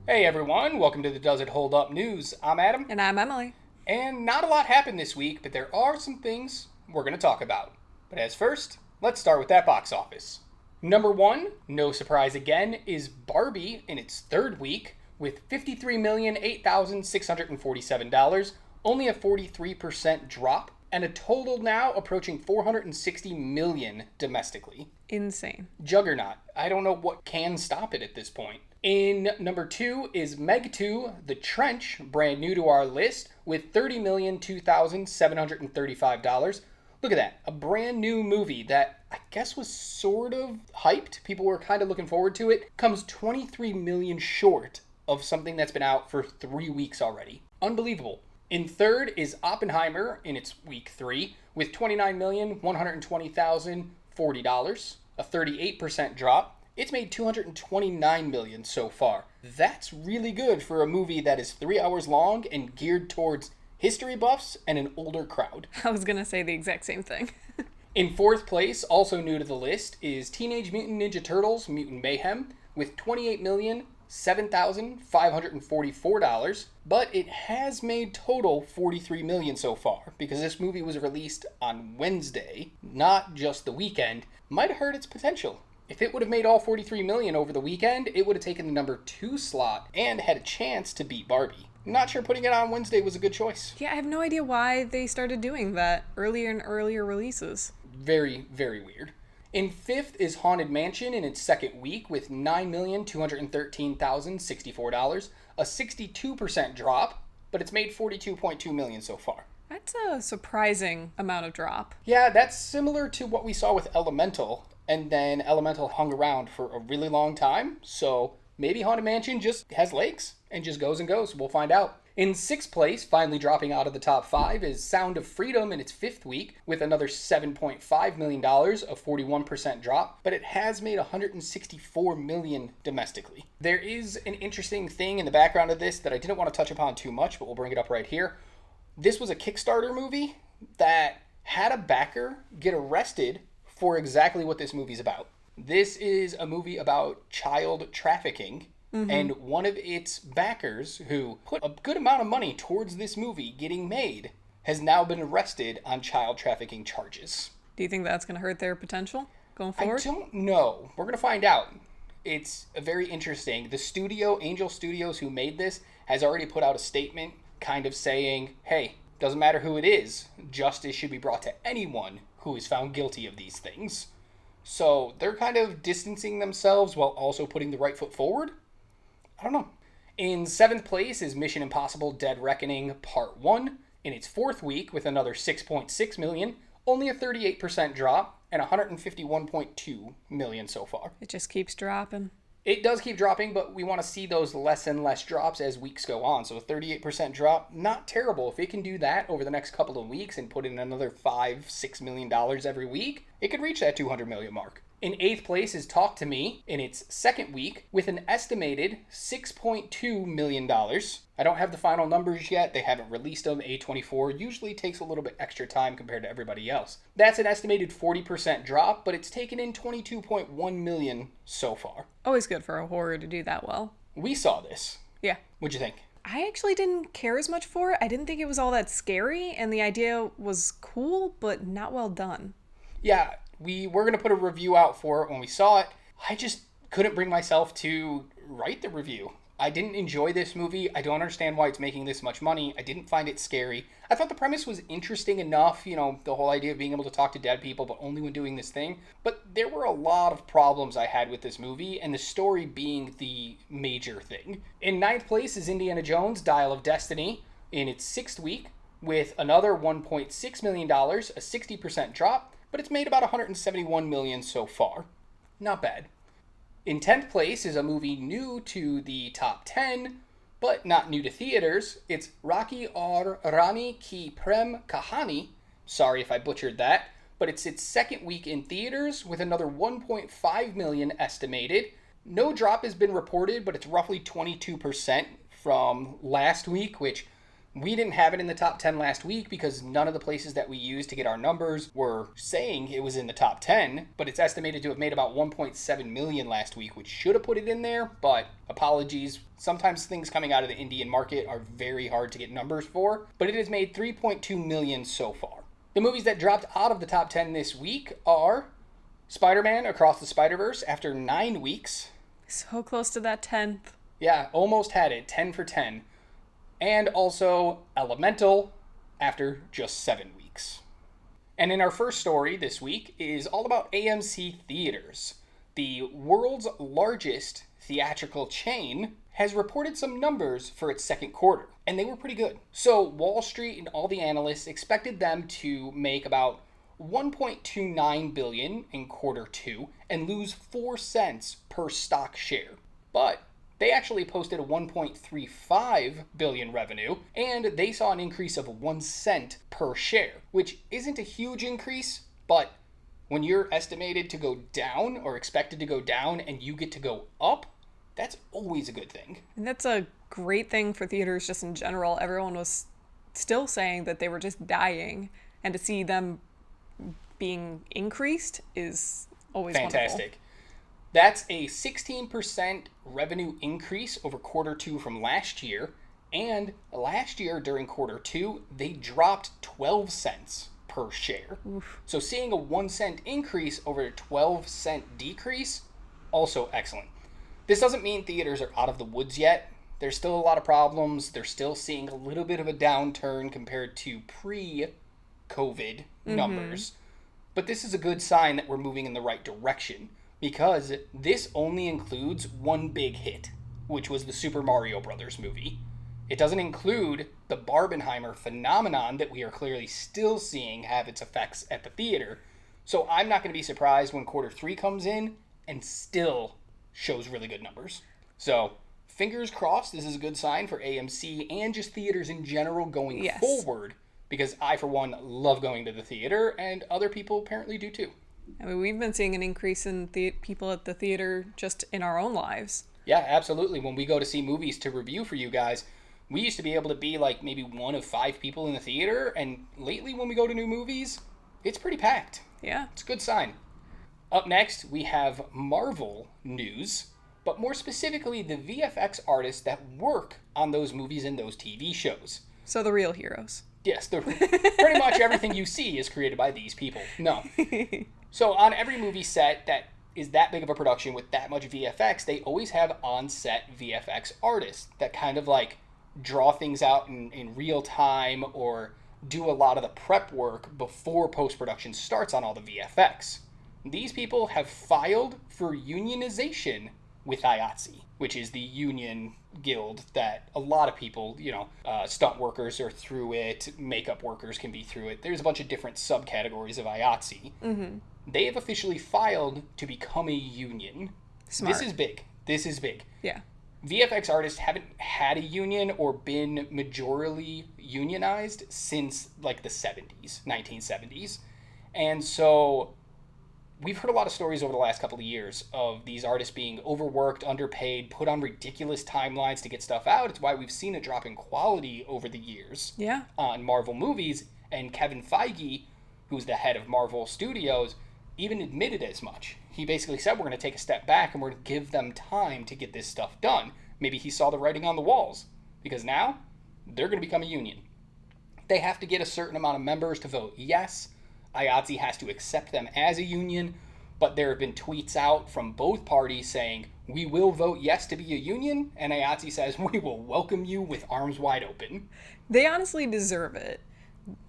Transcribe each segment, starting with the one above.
Hey everyone, welcome to the Does It Hold Up News. I'm Adam. And I'm Emily. And not a lot happened this week, but there are some things we're going to talk about. But as first, let's start with that box office. Number one, no surprise again, is Barbie in its third week with $53,008,647, only a 43% drop, and a total now approaching $460 million domestically. Insane. Juggernaut. I don't know what can stop it at this point. In number two is Meg 2, The Trench, brand new to our list, with $30,002,735. Look at that. A brand new movie that I guess was sort of hyped. People were kind of looking forward to it. Comes $23 million short of something that's been out for 3 weeks already. Unbelievable. In third is Oppenheimer in its week 3 with $29,120,040, a 38% drop. It's made $229 million so far. That's really good for a movie that is 3 hours long and geared towards history buffs and an older crowd. I was going to say the exact same thing. In fourth place, also new to the list, is Teenage Mutant Ninja Turtles Mutant Mayhem with $28,007,544, but it has made total $43 million so far because this movie was released on Wednesday, not just the weekend. Might have hurt its potential. If it would have made all $43 million over the weekend, it would have taken the number 2 slot and had a chance to beat Barbie. Not sure putting it on Wednesday was a good choice. Yeah, I have no idea why they started doing that earlier and earlier releases. Very, very weird. In fifth is Haunted Mansion in its second week with $9,213,064, a 62% drop, but it's made $42.2 million so far. That's a surprising amount of drop. Yeah, that's similar to what we saw with Elemental, and then Elemental hung around for a really long time, so maybe Haunted Mansion just has legs and just goes and goes. We'll find out. In sixth place, finally dropping out of the top 5, is Sound of Freedom in its fifth week with another $7.5 million, a 41% drop, but it has made $164 million domestically. There is an interesting thing in the background of this that I didn't want to touch upon too much, but we'll bring it up right here. This was a Kickstarter movie that had a backer get arrested for exactly what this movie's about. This is a movie about child trafficking. And one of its backers, who put a good amount of money towards this movie getting made, has now been arrested on child trafficking charges. Do you think that's going to hurt their potential going forward? I don't know. We're going to find out. It's very interesting. The studio, Angel Studios, who made this, has already put out a statement kind of saying, hey, doesn't matter who it is, justice should be brought to anyone who is found guilty of these things. So they're kind of distancing themselves while also putting the right foot forward. I don't know. In seventh place is Mission Impossible Dead Reckoning Part 1 in its fourth week with another $6.6 million, only a 38% drop, and $151.2 million so far. It just keeps dropping. It does keep dropping, but we want to see those less and less drops as weeks go on. So a 38% drop, not terrible. If it can do that over the next couple of weeks and put in another $5-6 million every week, it could reach that $200 million mark. In eighth place is Talk to Me in its second week with an estimated $6.2 million. I don't have the final numbers yet. They haven't released them. A24 usually takes a little bit extra time compared to everybody else. That's an estimated 40% drop, but it's taken in $22.1 million so far. Always good for a horror to do that well. We saw this. Yeah. What'd you think? I actually didn't care as much for it. I didn't think it was all that scary, and the idea was cool, but not well done. Yeah, we were going to put a review out for it when we saw it. I just couldn't bring myself to write the review. I didn't enjoy this movie. I don't understand why it's making this much money. I didn't find it scary. I thought the premise was interesting enough, the whole idea of being able to talk to dead people, but only when doing this thing. But there were a lot of problems I had with this movie, and the story being the major thing. In ninth place is Indiana Jones, Dial of Destiny, in its sixth week, with another $1.6 million, a 60% drop, but it's made about $171 million so far. Not bad. In 10th place is a movie new to the top 10, but not new to theaters. It's Rocky Aur Rani Ki Prem Kahani. Sorry if I butchered that, but it's its second week in theaters with another $1.5 million estimated. No drop has been reported, but it's roughly 22% from last week, which We didn't have it in the top 10 last week because none of the places that we used to get our numbers were saying it was in the top 10, but it's estimated to have made about 1.7 million last week, which should have put it in there, but apologies. Sometimes things coming out of the Indian market are very hard to get numbers for, but it has made 3.2 million so far. The movies that dropped out of the top 10 this week are Spider-Man Across the Spider-Verse after 9 weeks. So close to that 10th. Yeah, almost had it, 10 for 10. And also Elemental after just 7 weeks. And in our first story this week is all about AMC Theaters. The world's largest theatrical chain has reported some numbers for its second quarter, and they were pretty good. So Wall Street and all the analysts expected them to make about $1.29 billion in quarter two and lose 4 cents per stock share. But they actually posted a $1.35 billion revenue, and they saw an increase of 1 cent per share, which isn't a huge increase, but when you're estimated to go down or expected to go down and you get to go up, that's always a good thing. And that's a great thing for theaters just in general. Everyone was still saying that they were just dying, and to see them being increased is always fantastic. Wonderful. That's a 16% revenue increase over quarter two from last year. And last year during quarter two, they dropped 12 cents per share. Oof. So seeing a 1 cent increase over a 12 cent decrease, also excellent. This doesn't mean theaters are out of the woods yet. There's still a lot of problems. They're still seeing a little bit of a downturn compared to pre-COVID numbers. But this is a good sign that we're moving in the right direction, because this only includes one big hit, which was the Super Mario Brothers movie. It doesn't include the Barbenheimer phenomenon that we are clearly still seeing have its effects at the theater. So I'm not going to be surprised when quarter three comes in and still shows really good numbers. So fingers crossed, this is a good sign for AMC and just theaters in general going forward, because I, for one, love going to the theater, and other people apparently do too. I mean, we've been seeing an increase in people at the theater just in our own lives. Yeah, absolutely. When we go to see movies to review for you guys, we used to be able to be like maybe 1 of 5 people in the theater, and lately when we go to new movies, it's pretty packed. Yeah. It's a good sign. Up next, we have Marvel news, but more specifically the VFX artists that work on those movies and those TV shows. So the real heroes. Yes, pretty much everything you see is created by these people. No. So on every movie set that is that big of a production with that much VFX, they always have on-set VFX artists that kind of like draw things out in real time or do a lot of the prep work before post-production starts on all the VFX. These people have filed for unionization with IATSE, which is the union guild that a lot of people, stunt workers are through it, makeup workers can be through it. There's a bunch of different subcategories of IATSE. Mm-hmm. They have officially filed to become a union. Smart. This is big. Yeah. VFX artists haven't had a union or been majorly unionized since like the 1970s. And so we've heard a lot of stories over the last couple of years of these artists being overworked, underpaid, put on ridiculous timelines to get stuff out. It's why we've seen a drop in quality over the years on Marvel movies. And Kevin Feige, who's the head of Marvel Studios, even admitted as much. He basically said, we're going to take a step back and we're going to give them time to get this stuff done. Maybe he saw the writing on the walls, because now they're going to become a union. They have to get a certain amount of members to vote yes. IATSE has to accept them as a union, but there have been tweets out from both parties saying, we will vote yes to be a union, and IATSE says, we will welcome you with arms wide open. They honestly deserve it.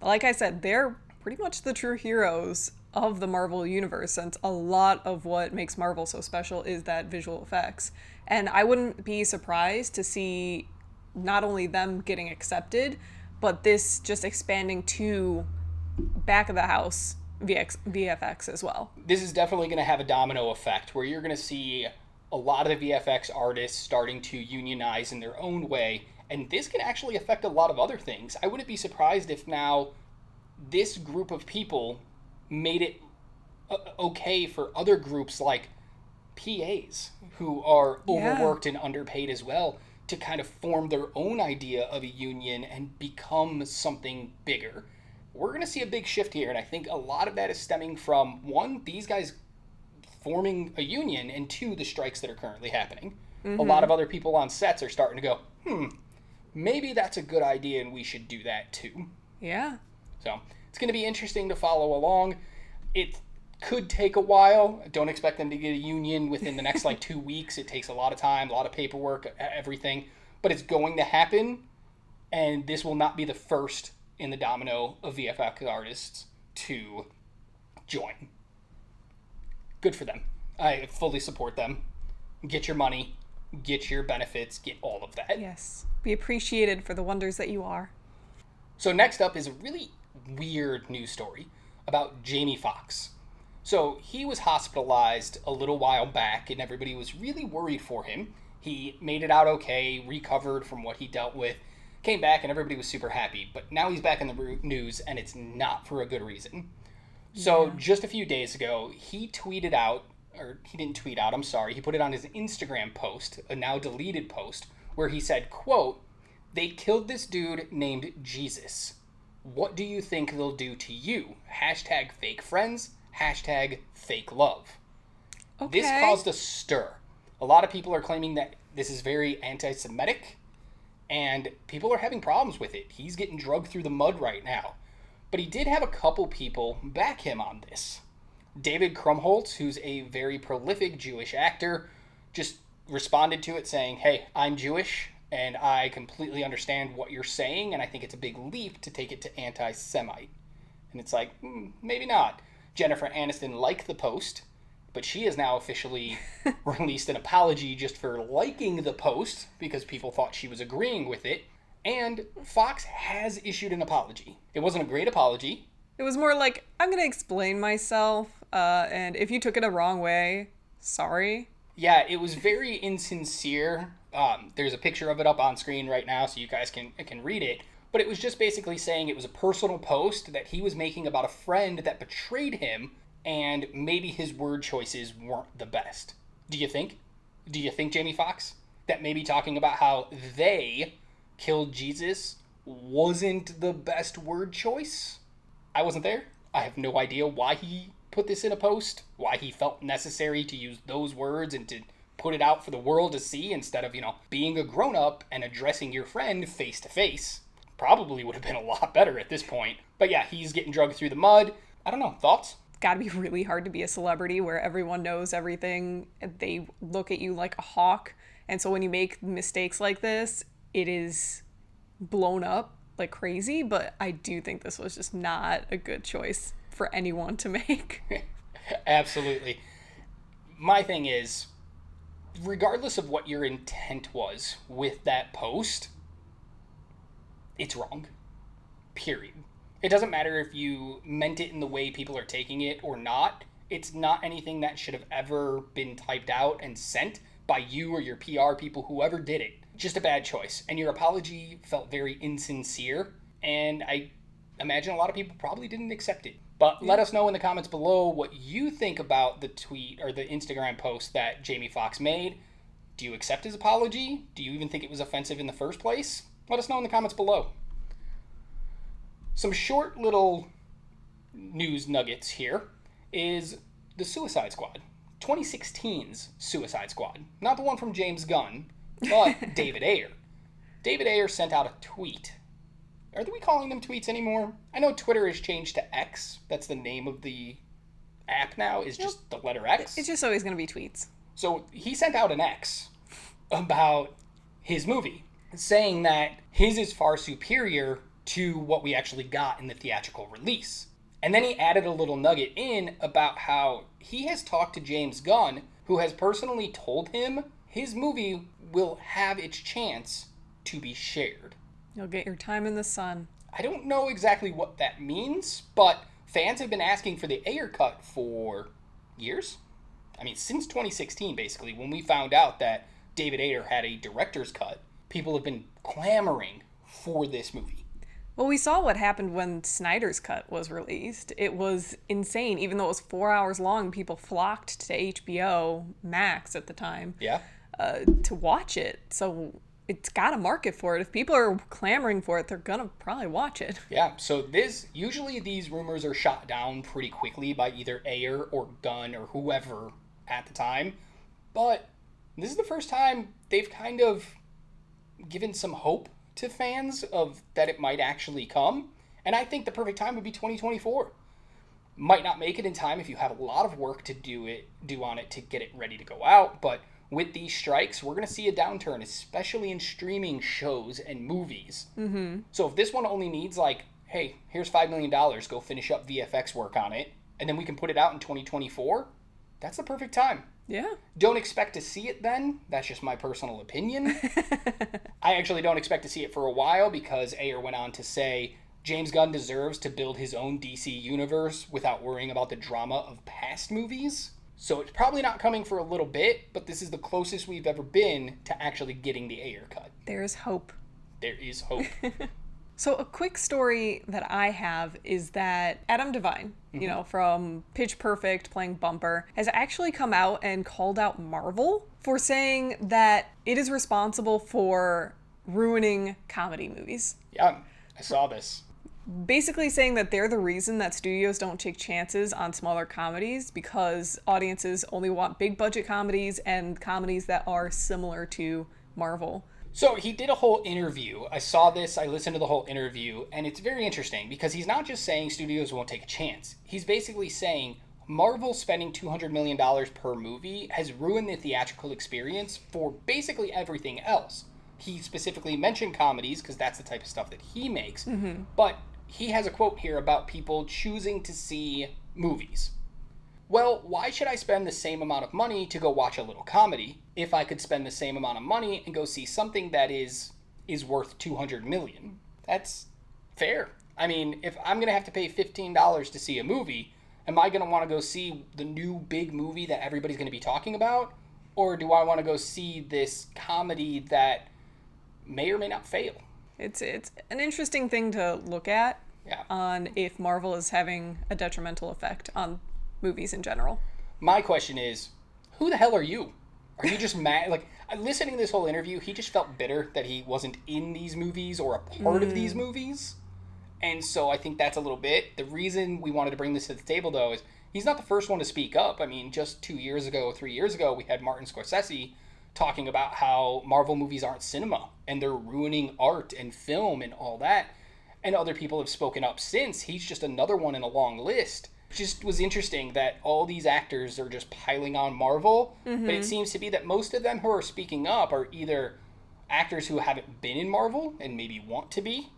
Like I said, they're pretty much the true heroes of the Marvel universe, since a lot of what makes Marvel so special is that visual effects. And I wouldn't be surprised to see not only them getting accepted, but this just expanding to back of the house VFX as well. This is definitely going to have a domino effect where you're going to see a lot of the VFX artists starting to unionize in their own way, and this can actually affect a lot of other things. I wouldn't be surprised if now this group of people made it okay for other groups like PAs who are overworked and underpaid as well to kind of form their own idea of a union and become something bigger. We're going to see a big shift here, and I think a lot of that is stemming from, one, these guys forming a union, and two, the strikes that are currently happening. A lot of other people on sets are starting to go, maybe that's a good idea and we should do that too. Yeah. So it's going to be interesting to follow along. It could take a while. Don't expect them to get a union within the next 2 weeks. It takes a lot of time, a lot of paperwork, everything. But it's going to happen, and this will not be the first in the domino of VFX artists to join. Good for them. I fully support them. Get your money, get your benefits, get all of that. Yes. Be appreciated for the wonders that you are. So next up is a really weird news story about Jamie Foxx. So he was hospitalized a little while back, and everybody was really worried for him. He made it out okay, recovered from what he dealt with, came back, and everybody was super happy. But now he's back in the news, and it's not for a good reason. So just a few days ago, he tweeted out, or he didn't tweet out, I'm sorry, he put it on his Instagram post, a now deleted post, where he said, quote, "They killed this dude named Jesus. What do you think they'll do to you? Hashtag fake friends, hashtag fake love." Okay. This caused a stir. A lot of people are claiming that this is very anti-Semitic, and people are having problems with it. He's getting drugged through the mud right now. But he did have a couple people back him on this. David Krumholtz, who's a very prolific Jewish actor, just responded to it saying, "Hey, I'm Jewish, and I completely understand what you're saying, and I think it's a big leap to take it to anti-Semite." And it's like, maybe not. Jennifer Aniston liked the post, but she has now officially released an apology just for liking the post because people thought she was agreeing with it. And Fox has issued an apology. It wasn't a great apology. It was more like, I'm going to explain myself, and if you took it a wrong way, sorry. Yeah, it was very insincere. There's a picture of it up on screen right now so you guys can read it. But it was just basically saying it was a personal post that he was making about a friend that betrayed him, and maybe his word choices weren't the best. Do you think, Jamie Foxx, that maybe talking about how they killed Jesus wasn't the best word choice? I wasn't there. I have no idea why he put this in a post, why he felt necessary to use those words and to put it out for the world to see instead of, being a grown-up and addressing your friend face to face. Probably would have been a lot better at this point. But yeah, he's getting drugged through the mud. I don't know. Thoughts? Gotta be really hard to be a celebrity where everyone knows everything. They look at you like a hawk. And so when you make mistakes like this, it is blown up like crazy. But I do think this was just not a good choice for anyone to make. Absolutely. My thing is, regardless of what your intent was with that post, it's wrong. Period. It doesn't matter if you meant it in the way people are taking it or not. It's not anything that should have ever been typed out and sent by you or your PR people, whoever did it. Just a bad choice. And your apology felt very insincere, and I imagine a lot of people probably didn't accept it. But let us know in the comments below what you think about the tweet or the Instagram post that Jamie Foxx made. Do you accept his apology? Do you even think it was offensive in the first place? Let us know in the comments below. Some short little news nuggets here is the Suicide Squad. 2016's Suicide Squad. Not the one from James Gunn, but David Ayer. David Ayer sent out a tweet. Are we calling them tweets anymore? I know Twitter has changed to X. That's the name of the app now, is just the letter X. It's just always going to be tweets. So he sent out an X about his movie, saying that his is far superior to what we actually got in the theatrical release. And then he added a little nugget in about how he has talked to James Gunn, who has personally told him his movie will have its chance to be shared. You'll get your time in the sun. I don't know exactly what that means, but fans have been asking for the Ayer cut for years. I mean, since 2016, basically, when we found out that David Ayer had a director's cut, people have been clamoring for this movie. Well, we saw what happened when Snyder's cut was released. It was insane. Even though it was 4 hours long, people flocked to HBO Max at the time Yeah. to watch it. So it's got a market for it. If people are clamoring for it, they're gonna probably watch it. Yeah, so usually these rumors are shot down pretty quickly by either Ayer or Gunn or whoever at the time. But this is the first time they've kind of given some hope to fans of that it might actually come. And I think the perfect time would be 2024. Might not make it in time if you have a lot of work to do on it to get it ready to go out, but with these strikes, we're going to see a downturn, especially in streaming shows and movies. Mm-hmm. So if this one only needs like, hey, here's $5 million, go finish up VFX work on it, and then we can put it out in 2024, that's the perfect time. Yeah. Don't expect to see it then. That's just my personal opinion. I actually don't expect to see it for a while because Ayer went on to say James Gunn deserves to build his own DC universe without worrying about the drama of past movies. So it's probably not coming for a little bit, but this is the closest we've ever been to actually getting the Ayer cut. There's hope. There is hope. So a quick story that I have is that Adam Devine, from Pitch Perfect, playing Bumper, has actually come out and called out Marvel for saying that it is responsible for ruining comedy movies. Yeah, I saw this. Basically saying that they're the reason that studios don't take chances on smaller comedies because audiences only want big budget comedies and comedies that are similar to Marvel. So he did a whole interview. I saw this, I listened to the whole interview, and it's very interesting because he's not just saying studios won't take a chance. He's basically saying Marvel spending $200 million per movie has ruined the theatrical experience for basically everything else. He specifically mentioned comedies because that's the type of stuff that he makes, but he has a quote here about people choosing to see movies. Well, why should I spend the same amount of money to go watch a little comedy if I could spend the same amount of money and go see something that is worth $200 million? That's fair. I mean, if I'm going to have to pay $15 to see a movie, am I going to want to go see the new big movie that everybody's going to be talking about? Or do I want to go see this comedy that may or may not fail? It's an interesting thing to look at on if Marvel is having a detrimental effect on movies in general. My question is, who the hell are you? Are you just mad? Like, listening to this whole interview, he just felt bitter that he wasn't in these movies or a part of these movies. And so I think that's a little bit. The reason we wanted to bring this to the table, though, is he's not the first one to speak up. I mean, just 3 years ago, we had Martin Scorsese talking about how Marvel movies aren't cinema and they're ruining art and film and all that. And other people have spoken up since. He's just another one in a long list. It just was interesting that all these actors are just piling on Marvel, but it seems to be that most of them who are speaking up are either actors who haven't been in Marvel and maybe want to be,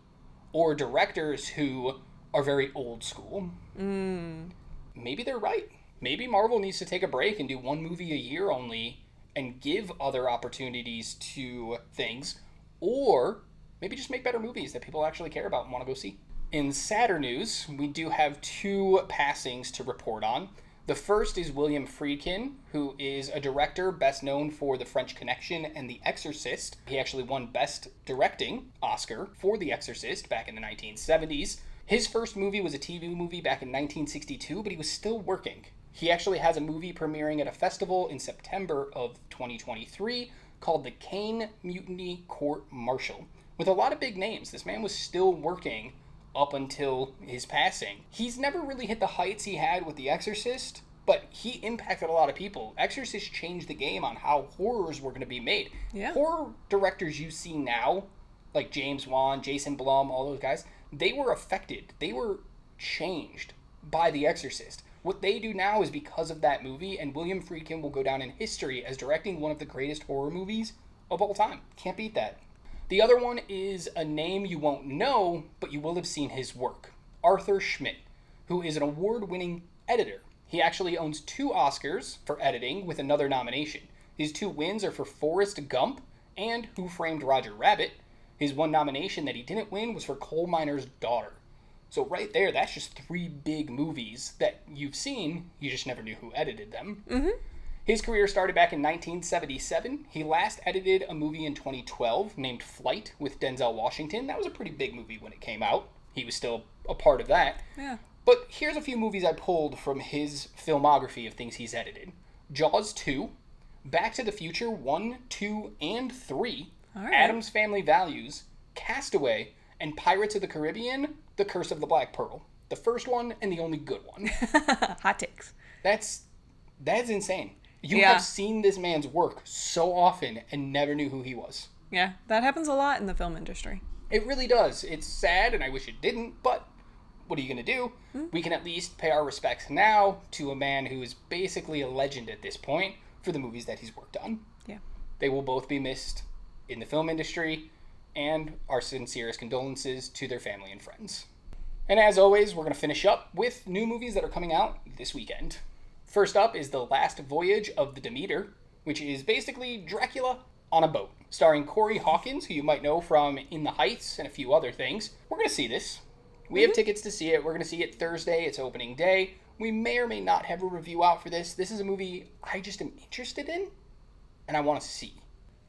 or directors who are very old school. Maybe they're right. Maybe Marvel needs to take a break and do one movie a year only and give other opportunities to things, or maybe just make better movies that people actually care about and want to go see. In sadder news, we do have 2 passings to report on. The first is William Friedkin, who is a director best known for The French Connection and The Exorcist. He actually won Best Directing Oscar for The Exorcist back in the 1970s. His first movie was a TV movie back in 1962, but he was still working. He actually has a movie premiering at a festival in September of 2023 called The Caine Mutiny Court Martial. With a lot of big names, this man was still working up until his passing. He's never really hit the heights he had with The Exorcist, but he impacted a lot of people. Exorcist changed the game on how horrors were going to be made. Yeah. Horror directors you see now, like James Wan, Jason Blum, all those guys, they were affected. They were changed by The Exorcist. What they do now is because of that movie, and William Friedkin will go down in history as directing one of the greatest horror movies of all time. Can't beat that. The other one is a name you won't know, but you will have seen his work. Arthur Schmidt, who is an award-winning editor. He actually owns 2 Oscars for editing with another nomination. His 2 wins are for Forrest Gump and Who Framed Roger Rabbit. His one nomination that he didn't win was for Coal Miner's Daughter. So right there, that's just 3 big movies that you've seen, you just never knew who edited them. His career started back in 1977. He last edited a movie in 2012 named Flight with Denzel Washington. That was a pretty big movie when it came out. He was still a part of that. Yeah. But here's a few movies I pulled from his filmography of things he's edited. Jaws 2, Back to the Future 1, 2, and 3, All right. Addams Family Values, Castaway, and Pirates of the Caribbean, The Curse of the Black Pearl. The first one and the only good one. Hot takes. That's insane. You Yeah. have seen this man's work so often and never knew who he was. Yeah, that happens a lot in the film industry. It really does. It's sad, and I wish it didn't, but what are you going to do? We can at least pay our respects now to a man who is basically a legend at this point for the movies that he's worked on. Yeah. They will both be missed in the film industry, and our sincerest condolences to their family and friends. And as always, we're going to finish up with new movies that are coming out this weekend. First up is The Last Voyage of the Demeter, which is basically Dracula on a boat, starring Corey Hawkins, who you might know from In the Heights and a few other things. We're going to see this. We have tickets to see it. We're going to see it Thursday. It's opening day. We may or may not have a review out for this. This is a movie I just am interested in, and I want to see.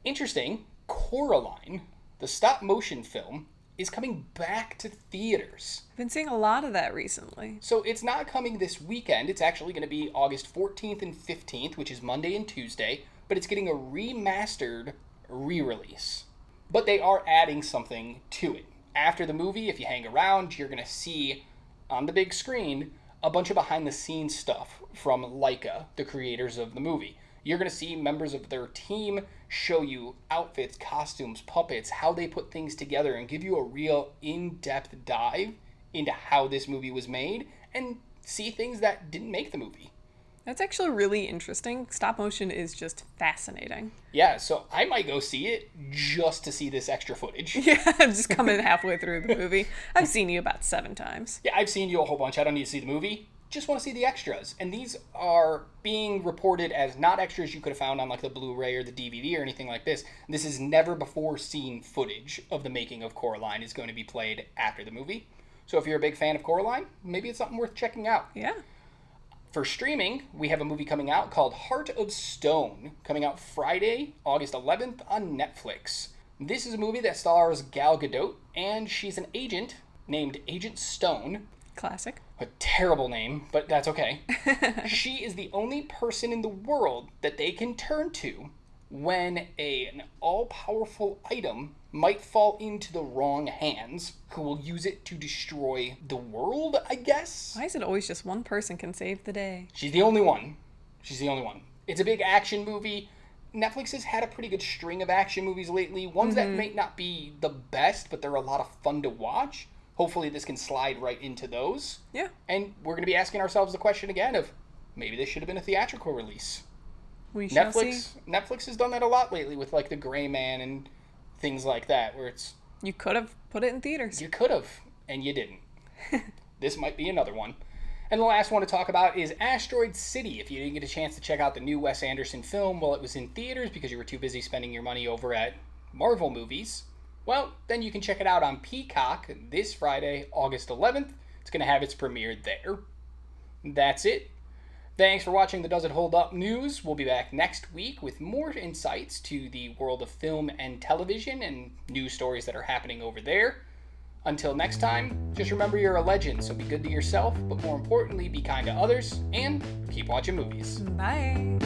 Interesting, Coraline, the stop-motion film, is coming back to theaters. I've been seeing a lot of that recently. So it's not coming this weekend. It's actually going to be August 14th and 15th, which is Monday and Tuesday, but it's getting a remastered re-release. But they are adding something to it. After the movie, if you hang around, you're going to see on the big screen a bunch of behind-the-scenes stuff from Laika, the creators of the movie. You're going to see members of their team show you outfits, costumes, puppets, how they put things together, and give you a real in-depth dive into how this movie was made, and see things that didn't make the movie. That's actually really interesting. Stop motion is just fascinating. Yeah, so I might go see it just to see this extra footage. Yeah, I'm just coming halfway through the movie. I've seen you about 7 times. Yeah, I've seen you a whole bunch. I don't need to see the movie. Just want to see the extras. And these are being reported as not extras you could have found on like the Blu-ray or the DVD or anything like this. This is never before seen footage of the making of Coraline is going to be played after the movie. So if you're a big fan of Coraline, maybe it's something worth checking out. Yeah. For streaming, we have a movie coming out called Heart of Stone, coming out Friday, August 11th on Netflix. This is a movie that stars Gal Gadot, and she's an agent named Agent Stone. Classic. A terrible name, but that's okay. She is the only person in the world that they can turn to when an all-powerful item might fall into the wrong hands, who will use it to destroy the world, I guess? Why is it always just one person can save the day? She's the only one. She's the only one. It's a big action movie. Netflix has had a pretty good string of action movies lately. Ones that may not be the best, but they're a lot of fun to watch. Hopefully this can slide right into those. Yeah. And we're going to be asking ourselves the question again of maybe this should have been a theatrical release. We shall see. Netflix has done that a lot lately with like The Gray Man and things like that, where it's... You could have put it in theaters. You could have, and you didn't. This might be another one. And the last one to talk about is Asteroid City. If you didn't get a chance to check out the new Wes Anderson film while it was in theaters because you were too busy spending your money over at Marvel movies, well, then you can check it out on Peacock this Friday, August 11th. It's going to have its premiere there. That's it. Thanks for watching the Does It Hold Up news. We'll be back next week with more insights to the world of film and television and news stories that are happening over there. Until next time, just remember you're a legend, so be good to yourself, but more importantly, be kind to others, and keep watching movies. Bye.